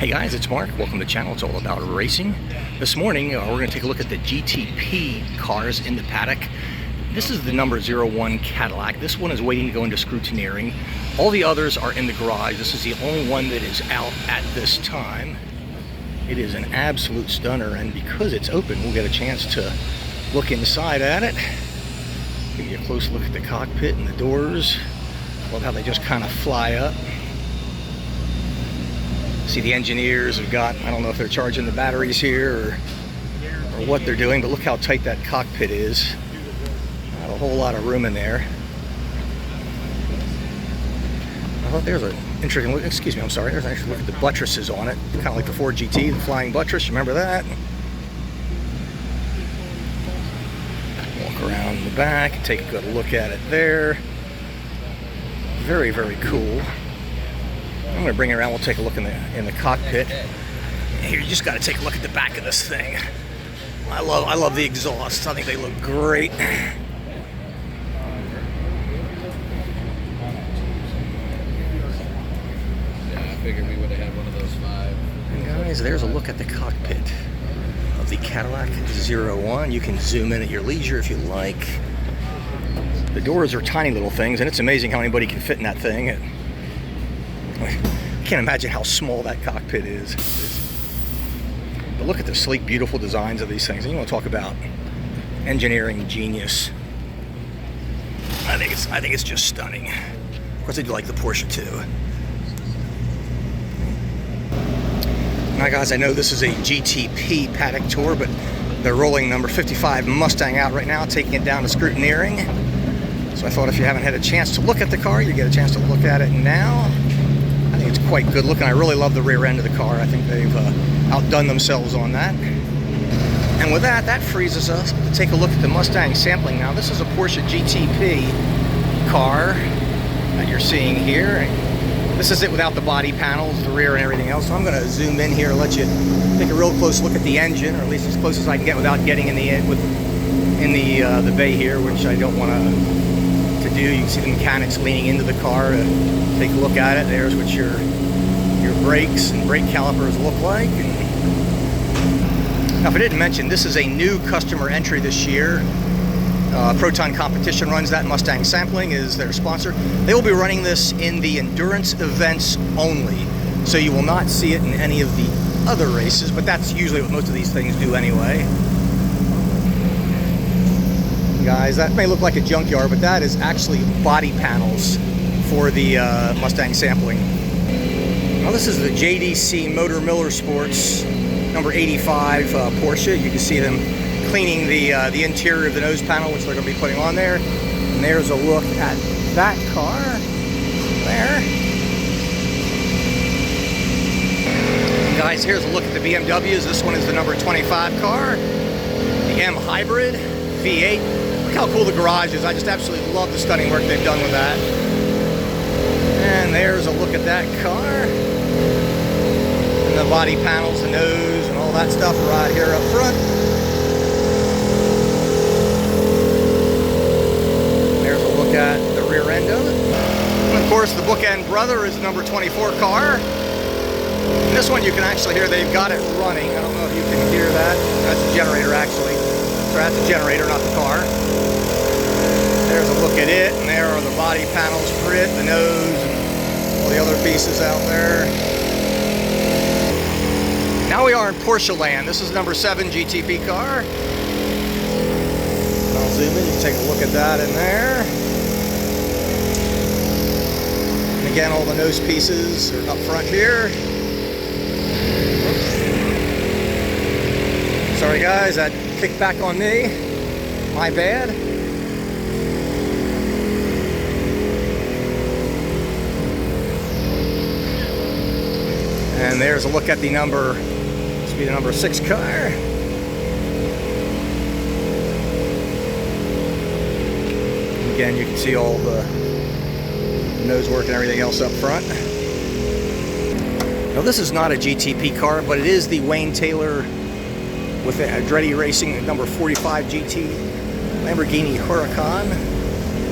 Hey guys, it's Mark. Welcome to the channel. It's all about racing. This morning we're going to take a look at the GTP cars in the paddock. This is the number 01 Cadillac. This one is waiting to go into scrutineering. All the others are in the garage. This is the only one that is out at this time. It is an absolute stunner, and because it's open, we'll get a chance to look inside at it. Give you a close look at the cockpit and the doors. Love how they just kind of fly up. See, the engineers have got, I don't know if they're charging the batteries here or what they're doing, but look how tight that cockpit is. Not a whole lot of room in there. I thought there's an interesting look, excuse me, I'm sorry, there's an interesting look at the buttresses on it. Kind of like the Ford GT, the flying buttress, remember that? Walk around the back and take a good look at it there. Very, very cool. I'm going to bring it around. We'll take a look in the cockpit. Here, you just got to take a look at the back of this thing. I love the exhausts. I think they look great. Yeah, I figured we would have had one of those 5. And guys, there's a look at the cockpit of the Cadillac 01. You can zoom in at your leisure if you like. The doors are tiny little things, and it's amazing how anybody can fit in that thing. I can't imagine how small that cockpit is. But look at the sleek, beautiful designs of these things. And you want to talk about engineering genius. I think it's just stunning. Of course, I do like the Porsche too. Now, guys, I know this is a GTP paddock tour, but they're rolling number 55 Mustang out right now, taking it down to scrutineering. So I thought if you haven't had a chance to look at the car, you get a chance to look at it now. I think it's quite good looking. I really love the rear end of the car. I think they've outdone themselves on that. And with that, that frees us to take a look at the Mustang sampling now. This is a Porsche GTP car that you're seeing here. This is it without the body panels, the rear and everything else. So I'm going to zoom in here and let you take a real close look at the engine, or at least as close as I can get without getting in the bay here, which I don't want to do. You can see the mechanics leaning into the car to take a look at it. There's what your brakes and brake calipers look like. Now, if I didn't mention, this is a new customer entry this year. Proton Competition runs that. Mustang Sampling is their sponsor. They will be running this in the endurance events only, so you will not see it in any of the other races, but that's usually what most of these things do anyway. Guys, that may look like a junkyard, but that is actually body panels for the Mustang Sampling. Now, this is the JDC-Miller Sports number 85 Porsche. You can see them cleaning the interior of the nose panel, which they're going to be putting on there. And there's a look at that car there. And guys, here's a look at the BMWs. This one is the number 25 car, the M Hybrid V8. Look how cool the garage is. I just absolutely love the stunning work they've done with that. And there's a look at that car. And the body panels, the nose, and all that stuff right here up front. There's a look at the rear end of it. And of course, the bookend brother is the number 24 car. And this one you can actually hear, they've got it running. I don't know if you can hear that. That's a generator, actually. So that's a generator, not the car. There's a look at it, and there are the body panels for it, the nose, and all the other pieces out there. Now we are in Porsche land. This is number 7 GTP car. I'll zoom in, you can take a look at that in there. And again, all the nose pieces are up front here. Sorry guys, that kicked back on me. My bad. And there's a look at the number, this will be the number 6 car. Again, you can see all the nose work and everything else up front. Now, this is not a GTP car, but it is the Wayne Taylor with a Andretti Racing number 45 GT Lamborghini Huracan.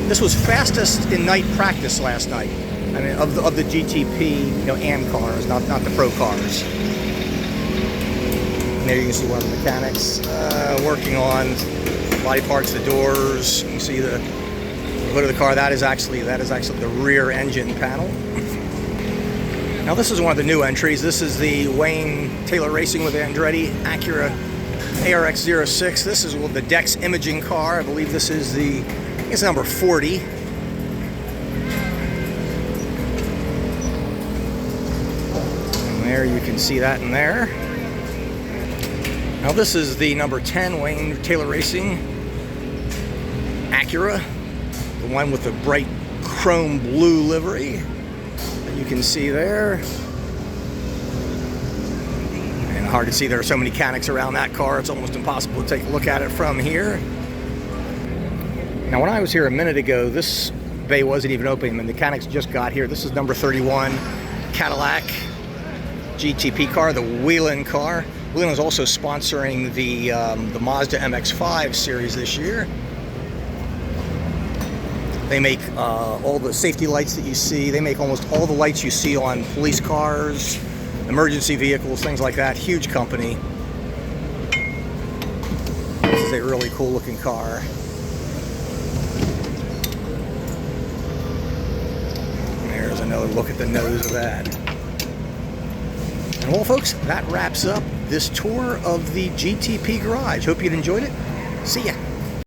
This was fastest in night practice last night. I mean, of the GTP, you know, AM cars, not the pro cars. And there you can see one of the mechanics working on body parts, the doors. You can see the hood of the car. That is actually the rear engine panel. Now this is one of the new entries. This is the Whelen Taylor Racing with Andretti Acura ARX-06. This is the Dex imaging car. I believe this is it's number 40. And there you can see that in there. Now this is the number 10 Whelen Taylor Racing Acura, the one with the bright chrome blue livery that you can see there. And hard to see, there are so many mechanics around that car, it's almost impossible to take a look at it from here. Now when I was here a minute ago, this bay wasn't even open, and the mechanics just got here. This is number 31 Cadillac GTP car, the Whelen car. Whelen is also sponsoring the Mazda MX-5 series this year. They make all the safety lights that you see. They make almost all the lights you see on police cars, emergency vehicles, things like that. Huge company. This is a really cool looking car. And there's another look at the nose of that. And well, folks, that wraps up this tour of the GTP garage. Hope you enjoyed it. See ya.